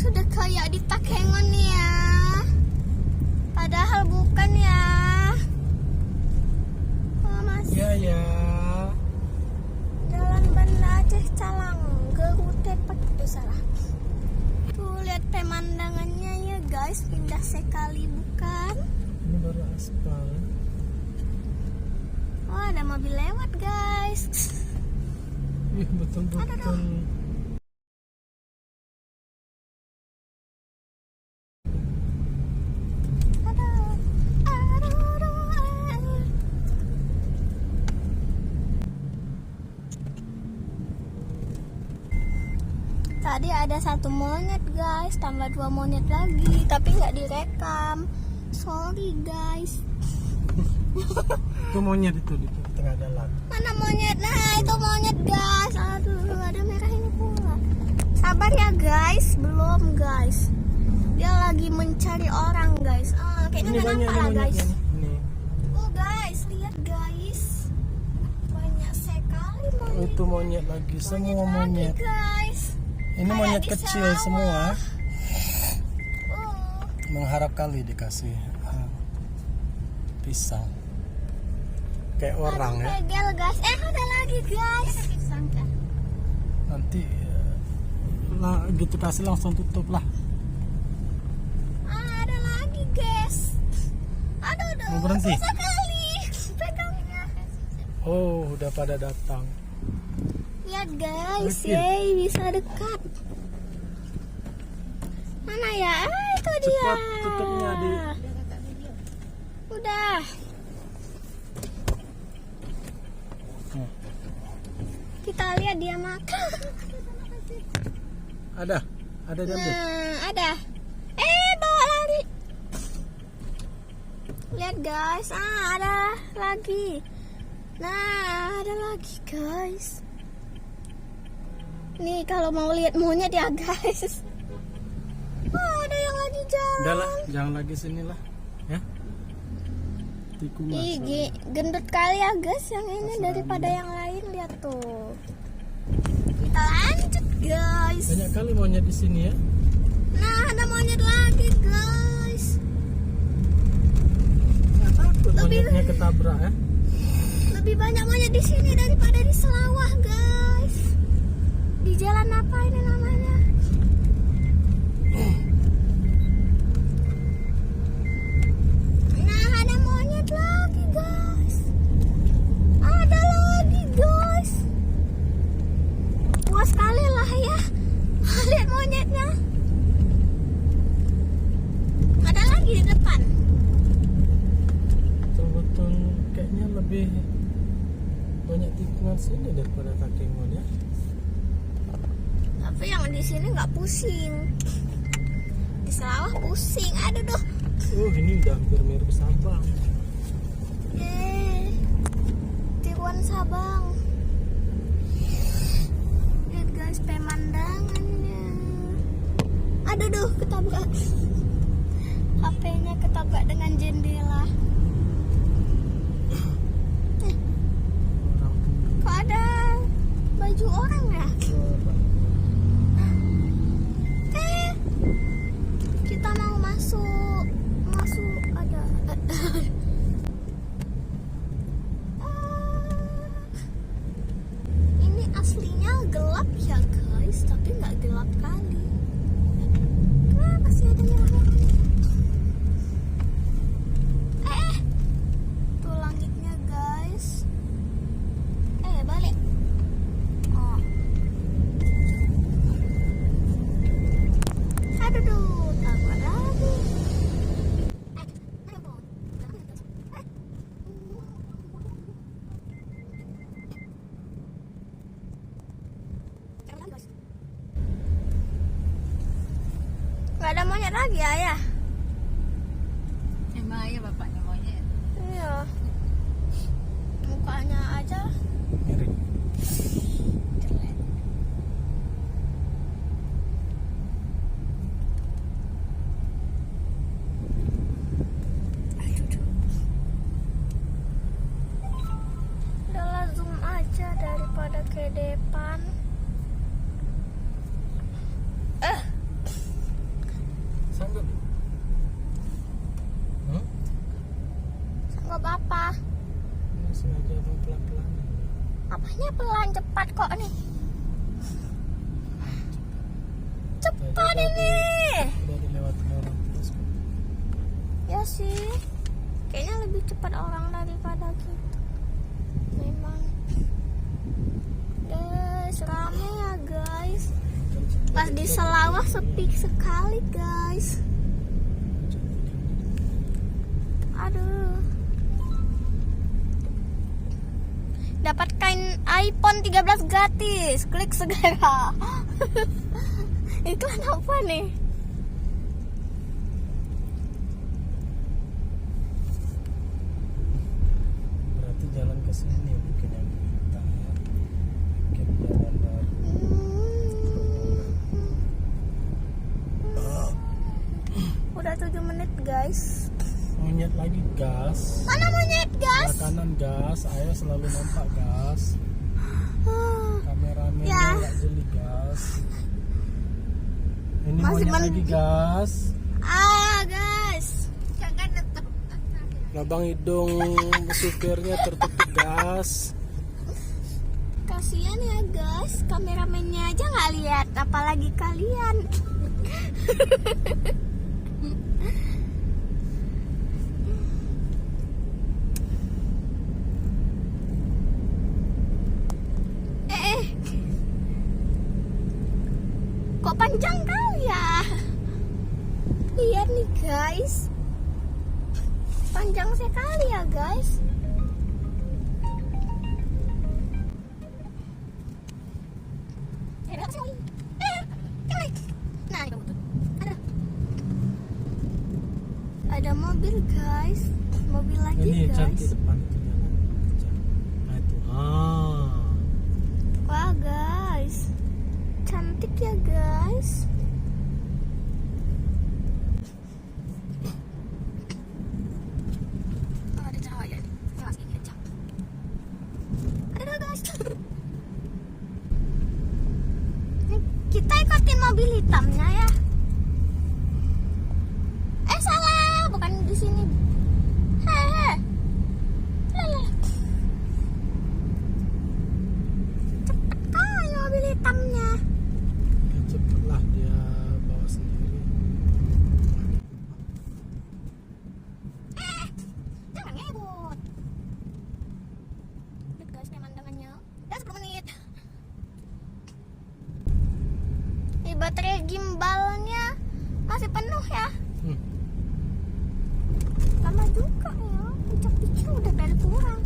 Sudah kayak di Takengon ya. Padahal bukan ya. Oh, Mas. Ya. Jalan Banda Aceh Calang, Gerutepat itu salah. Tuh lihat pemandangannya ya guys, indah sekali bukan? Ini baru aspal. Oh, ada mobil lewat guys. Ih, betul-betul. Tadi ada 1 monyet guys, tambah 2 monyet lagi, tapi nggak direkam. Sorry guys. Itu monyet itu di tengah jalan. Mana monyet? Nah itu monyet guys. Aduh, ada merah ini pula. Sabar ya guys, belum guys. Dia lagi mencari orang guys. Kayaknya nggak nampak lah guys. Ini. Oh guys, lihat guys. Banyak sekali monyet. Itu monyet lagi, semua monyet. Lagi, guys. Ini Kayak monyet di kecil sawah. semua. Oh. Mengharap kali dikasih pisang. Kayak orang ya. Begel guys. Ada lagi guys. Nanti lah gitu kasih langsung tutup lah. Ada lagi guys. Aduh, Mau berhenti? susah kali pegangnya. Oh, udah pada datang. Lihat guys, Oke. yeay bisa dekat. Mana ya? Itu dia. Cepat tutupnya di. Udah. Kita lihat dia makan. Ada diambil. Nah, ada. Bawa lari. Lihat guys, ada lagi. Nah, ada lagi guys. Nih kalau mau lihat monyet ya guys. Ada yang lagi jalan. Udah lah, jangan lagi sini lah, ya. Tikungan. Ih, gendut kali ya guys yang ini daripada yang lain, lihat tuh. Kita lanjut guys. Banyak kali monyet di sini ya. Nah, ada monyet lagi guys. Nggak takut monyetnya ketabrak ya. Lebih banyak monyet di sini daripada di Selawah guys. Di jalan apa ini namanya? Nah, ada monyet lagi guys. Ada lagi guys. Puas sekali lah ya. Lihat monyetnya. Ada lagi di depan. Betul-betul kayaknya lebih banyak tikungan sini daripada Takengon ya. Tapi yang di sini nggak pusing. Di Selawah pusing. Aduh duh. Ini udah hampir mirip Sabang. Tiruan Sabang. Lihat guys pemandangannya. Aduh duh, ketabrak. HP-nya ketabrak dengan jendela. Orang Kok ada baju orang ya? Kita mau masuk ada. Ini aslinya gelap ya guys, tapi nggak gelap kali. Kenapa sih ada merah? Tuh langitnya guys. Balik. Oh. Aduh duh, tambah lagi. Gak ada monyet lagi ayah. Emang ya bapaknya monyet. Iya. Mukanya aja mirip. jelek. Udahlah zoom aja daripada ke depan. Nggak apa-apa. Ini sengaja abang pelan-pelan. Apanya pelan, cepat kok nih. Cepat Tadi ini. udah dilewati orang terus. Ya sih. Kayaknya lebih cepat orang daripada kita. Memang. Guys, rame ya guys. Pas di Selawah sepi sekali guys. Aduh. Dapat kain iPhone 13 gratis. Klik segera. Iklan apa nih? Berarti jalan ke sini mungkin yang kita mungkin jalan baru. Udah 7 menit guys. Monyet lagi gas. Mana monyet guys? Sebelah kanan gas, ayah selalu nampak gas. Kameramennya Ya. nggak jeli gas. Ini Masih monyet lagi gas. Guys. Jangan tetap. Lubang hidung supirnya tertutup gas. Kasihan ya guys, kameramennya aja nggak lihat, apalagi kalian. Kok panjang kali ya? Lihat nih guys, panjang sekali ya guys. Nah, ada mobil guys, mobil lagi Ini guys. cantik depan itu jalan. Nah itu. Wah guys, cantik ya guys. Oh, ada cahaya. Masih kecap. Ada guys. Kita ikutin mobil hitamnya ya. Salah, bukan di sini. Hehe. Lala. Cepet kali mobil hitamnya. Ya, cepatlah dia bawa sendiri. Jangan ngebut. Lihat guys pemandangannya. Udah 10 menit. Ini baterai gimbalnya masih penuh ya. Lama juga ya. Picak-picak udah pada kurang.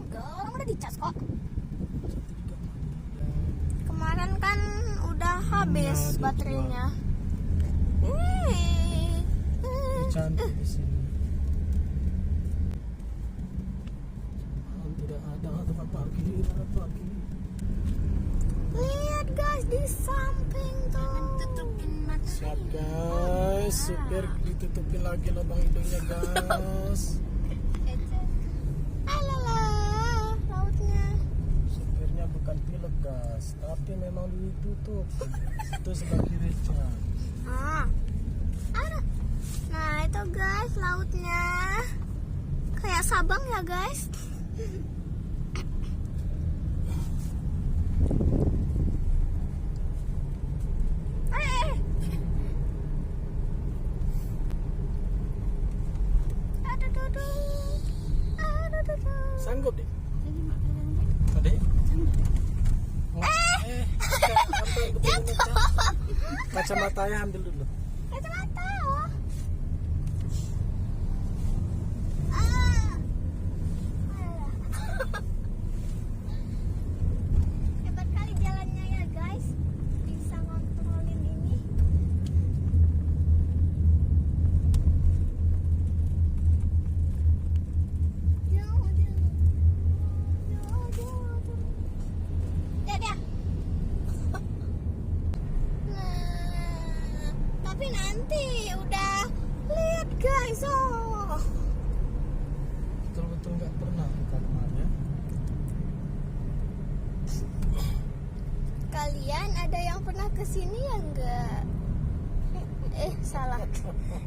Enggak, orang udah dicas kok. Kemarin kan udah habis Iya, baterainya. Cantik di sini. Tidak ada tempat parkir, Lihat guys di samping tuh. Tutupin mata. Siap guys, supir ditutupin lagi lubang hidungnya guys. Alalah, lautnya. Supirnya bukan pilot guys, tapi memang ditutup. Itu sebagai recap. Ada. Nah itu guys lautnya. Kayak Sabang ya guys. Sanggup deh. Tadi? Kacamatanya ambil dulu. Kacamata. Hebat kali jalannya ya guys. Bisa ngontrolin ini. Tapi nanti udah lihat guys, Betul-betul nggak pernah kita kemarin. Kalian ada yang pernah kesini ya enggak? Salah.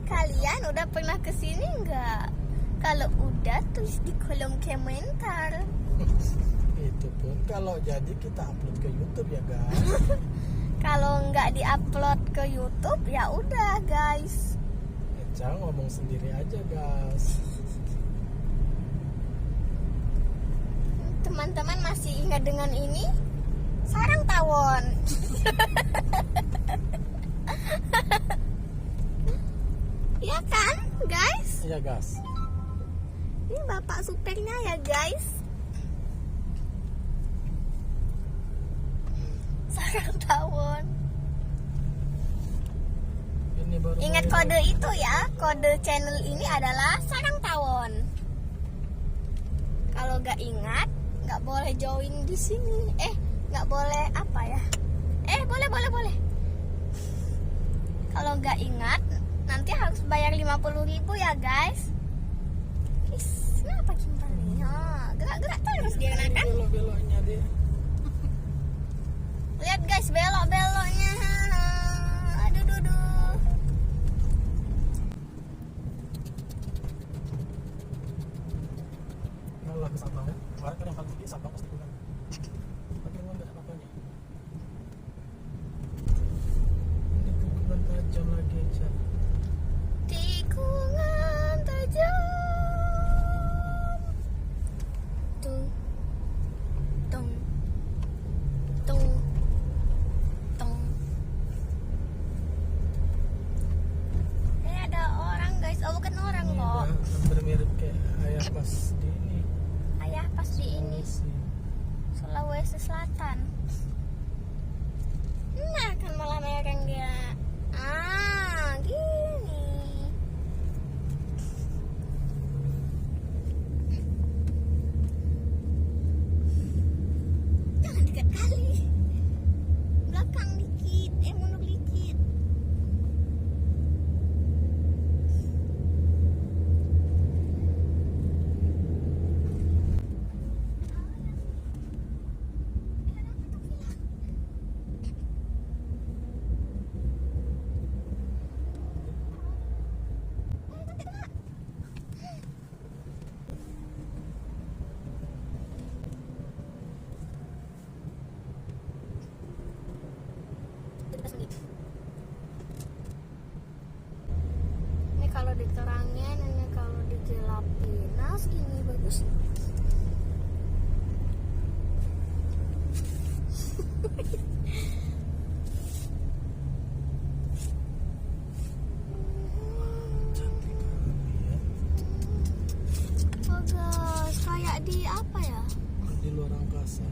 Kalian udah pernah kesini nggak? Kalau udah, tulis di kolom komentar. Itu pun kalau jadi kita upload ke YouTube ya guys. Kalau nggak diupload ke YouTube, ya udah guys. Eca ngomong sendiri aja guys. Teman-teman masih ingat dengan ini? Sarang tawon. Ya kan, guys? Iya guys. Ini bapak supirnya ya, guys. Sarang tawon. Ini baru Ingat mulai. kode itu ya. Kode channel ini adalah sarang tawon. Kalau nggak ingat, nggak boleh join di sini. Nggak boleh apa ya? Boleh. Kalau nggak ingat, nanti harus bayar 50.000 ya guys. Kenapa gimbalnya? Gerak-gerak terus dia kan? Belok-beloknya dia. Lihat guys, belok-beloknya. Aduh. Kalau ke Sabang kan, kemarin kan yang paling tinggi Sabang pasti bukan. Tapi memang nggak ada apa-apanya. Ini tikungan tajam lagi Eca. Tikungan tajam. Tung. Ada orang guys. Oh, bukan orang Ini kok. udah hampir mirip kayak ayah pas di ini. Ayah pas di ini Sulawesi Selatan. Nah, kan malah mereng dia. Gini. Jangan dekat kali. Belakang dikit. Mundur dikit. Ini kalau diterangin, ini kalau digelapin. Nah, segini bagus. Cantik kali ya. Oh guys, kayak di apa ya? Di luar angkasa.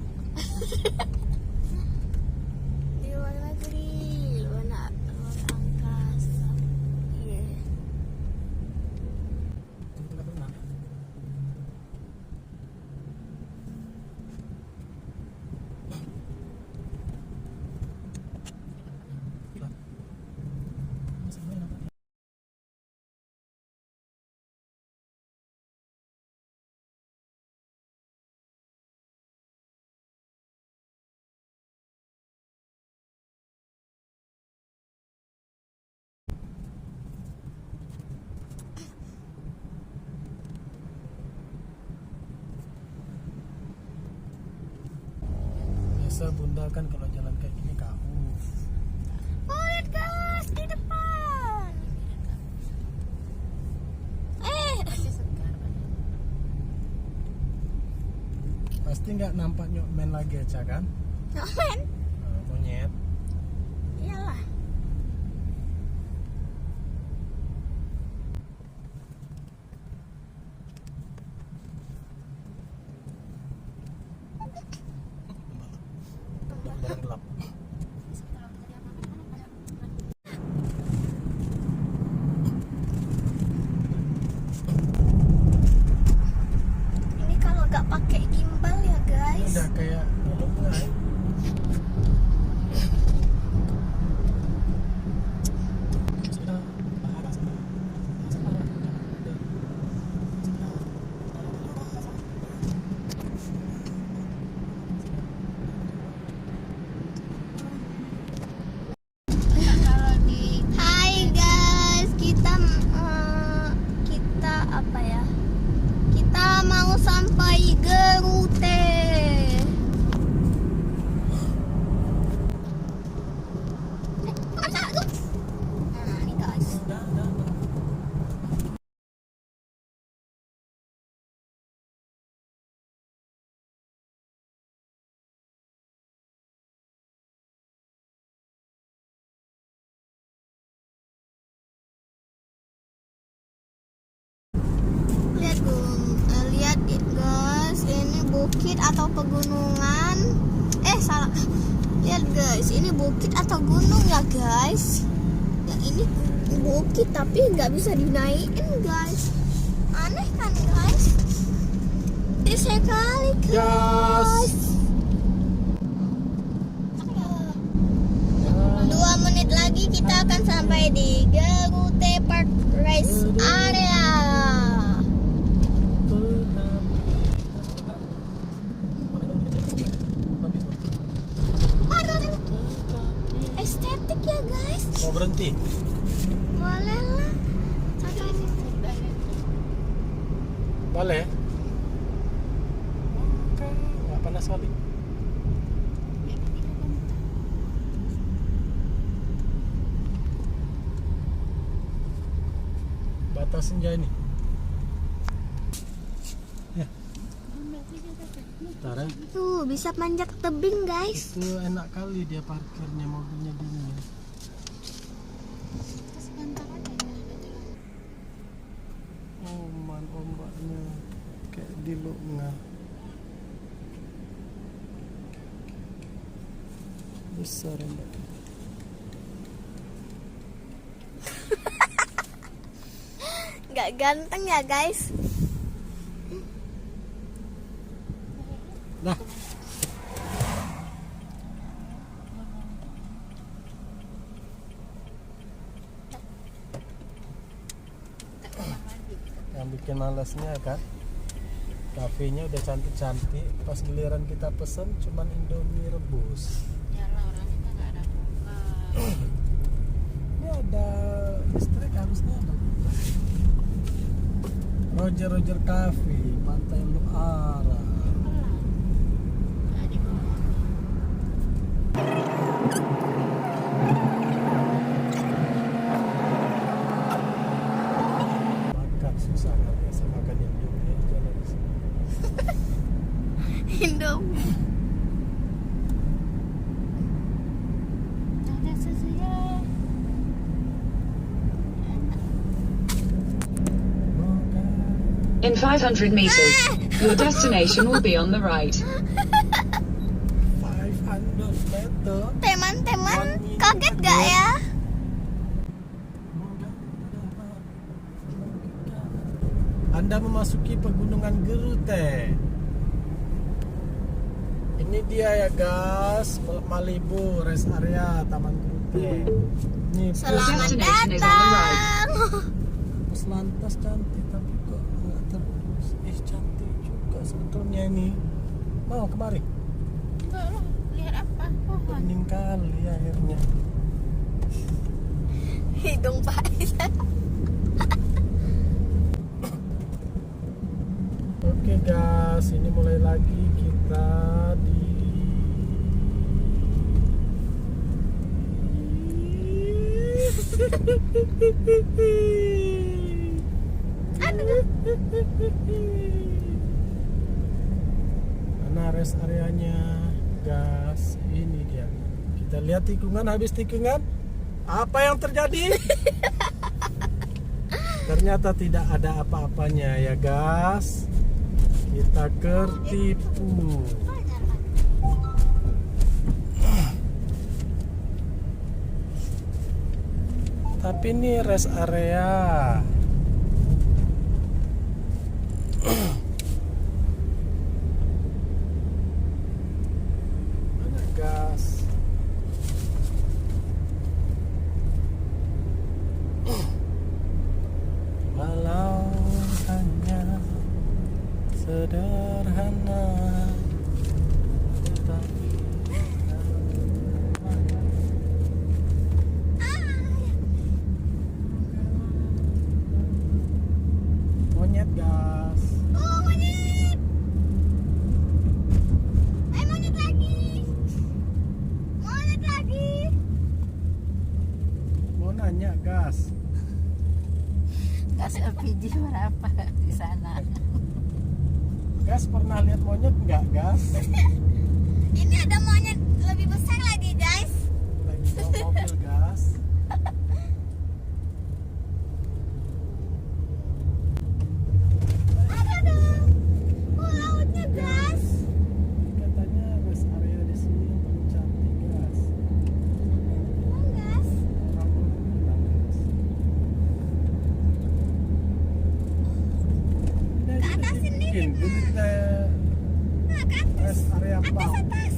Di luar negeri, luar angkasa. Iya. Itu nggak pernah. Gila. Masih main apa? Biasa bunda kan kalau jalan kayak gini kaku. Oh, lihat guys, di depan. Pasti nggak nampak nyokmen lagi Eca kan? Nomen. Monyet. Iyalah. Barang gelap. Ini kalau nggak pakai gimbal ya Ini guys. udah kayak belum naik. sampai Garute. Nah, ini guys. Lihat guys, ini bukit atau pegunungan. Salah. Lihat guys, ini bukit atau gunung ya guys. Yang ini bukit tapi nggak bisa dinaikin guys. Aneh kan guys? Sekali guys. 2 menit lagi kita akan sampai di Garute Park Race Area. Estetik ya guys. Mau berhenti? Boleh lah. Boleh? Oke, nggak panas kali. Batas senja ini. Ya. Bentar ya. Tuh, bisa manjat tebing guys. Itu enak kali dia parkirnya, mobilnya dingin. Oman ombaknya kayak di Lunga. Besar ombak. Gak ganteng ya guys. Nah. Yang bikin malasnya kan, kafenya udah cantik-cantik, pas giliran kita pesen cuman Indomie rebus. Ini ada listrik, harusnya ada. Roger Cafe, Pantai Luara. Makan susah kan, biasa makan Indomie di jalan di sini. Indomie. In 500 meters, your destination will be on the right. 500 meter. Teman-teman, kaget gak ya? Anda memasuki pegunungan Garute. Ini dia ya guys, Malibu Rest Area Taman Garute. Ini Selamat destination is on the right. datang. pos lantas cantik tapi kok nggak terus. Cantik juga sebetulnya ini. Mau kemari? Enggak loh, lihat apa? Pohon. Pening kali akhirnya. Hidung Pak. Oke guys, ini mulai lagi kita di mana rest areanya guys? Ini dia. Kita lihat tikungan, habis tikungan apa yang terjadi? Ternyata tidak ada apa-apanya ya guys. Kita tertipu. Tapi ini rest area. Mana gas? Walau hanya sederhana, tetapi monyet gas. Oh, monyet. Kasih LPG berapa di sana? Gas pernah lihat monyet nggak, Gas? Ini ada monyet lebih besar lagi guys. Lagi bawa mobil, Gas. Ada dong. Lautnya guys. Katanya rest area di sini yang paling cantik, Gas. Emang guys. Orang bilang, Gas. Ke atas sini Bikin kita Nah, ke atas. rest area pau. Atas.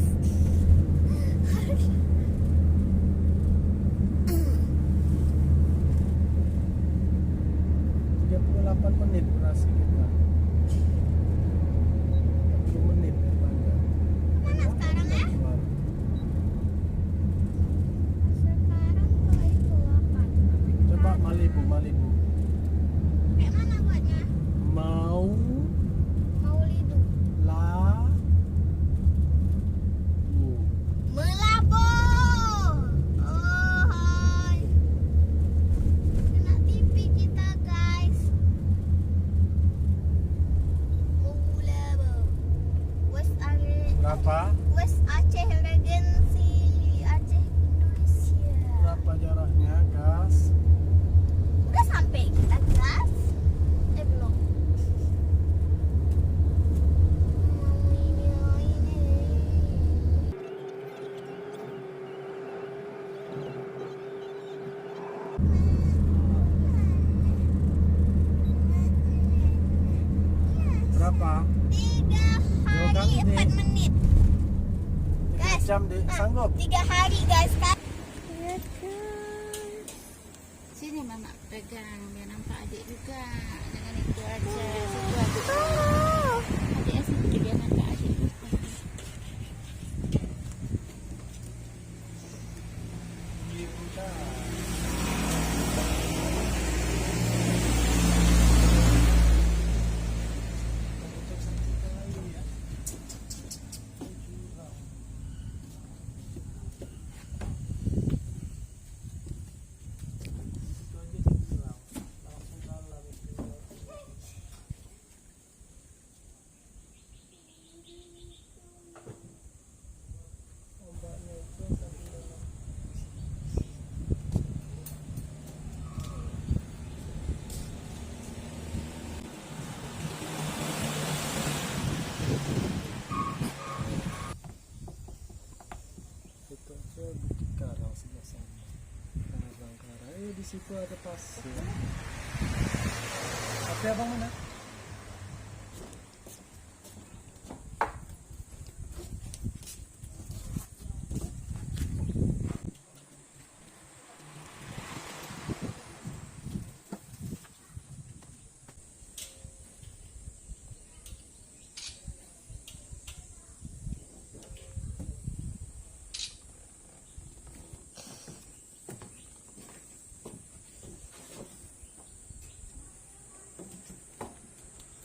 38 menit durasi kita. 40 menit Herlangga. Mana sekarang ya? Keluar. Sekarang ke itu apa? Coba Malibu. Kayak mana buatnya? Mau Mau lidu. la bu. Melabur. Oh, hai. Kena TV kita, guys. Melabur. Berapa? West Aceh Regency, Aceh Indonesia. Berapa jaraknya, Gas? Udah sampai kita, guys. Belum. Berapa? 3 hari 4 menit. 3 jam deh. Sanggup? 3 hari guys kan. Sini mama pegang biar nampak adik juga. Jangan itu aja. Situ adik. Adiknya situ biar nampak adik juga. Itu aja Bukit Karang sebelah sana. Tanah Bangkara. Di situ ada pasir. Tapi abang mana?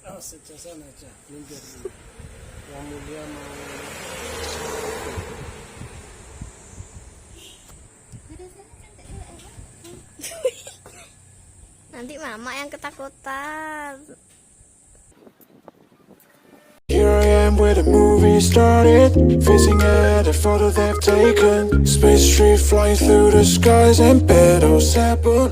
Oh, sejak sana aja, minggir dulu. Yang mulia mau Nanti mama yang ketakutan. Here I am where the movie started, facing at a photo they've taken. Space tree flying through the skies and petals happen.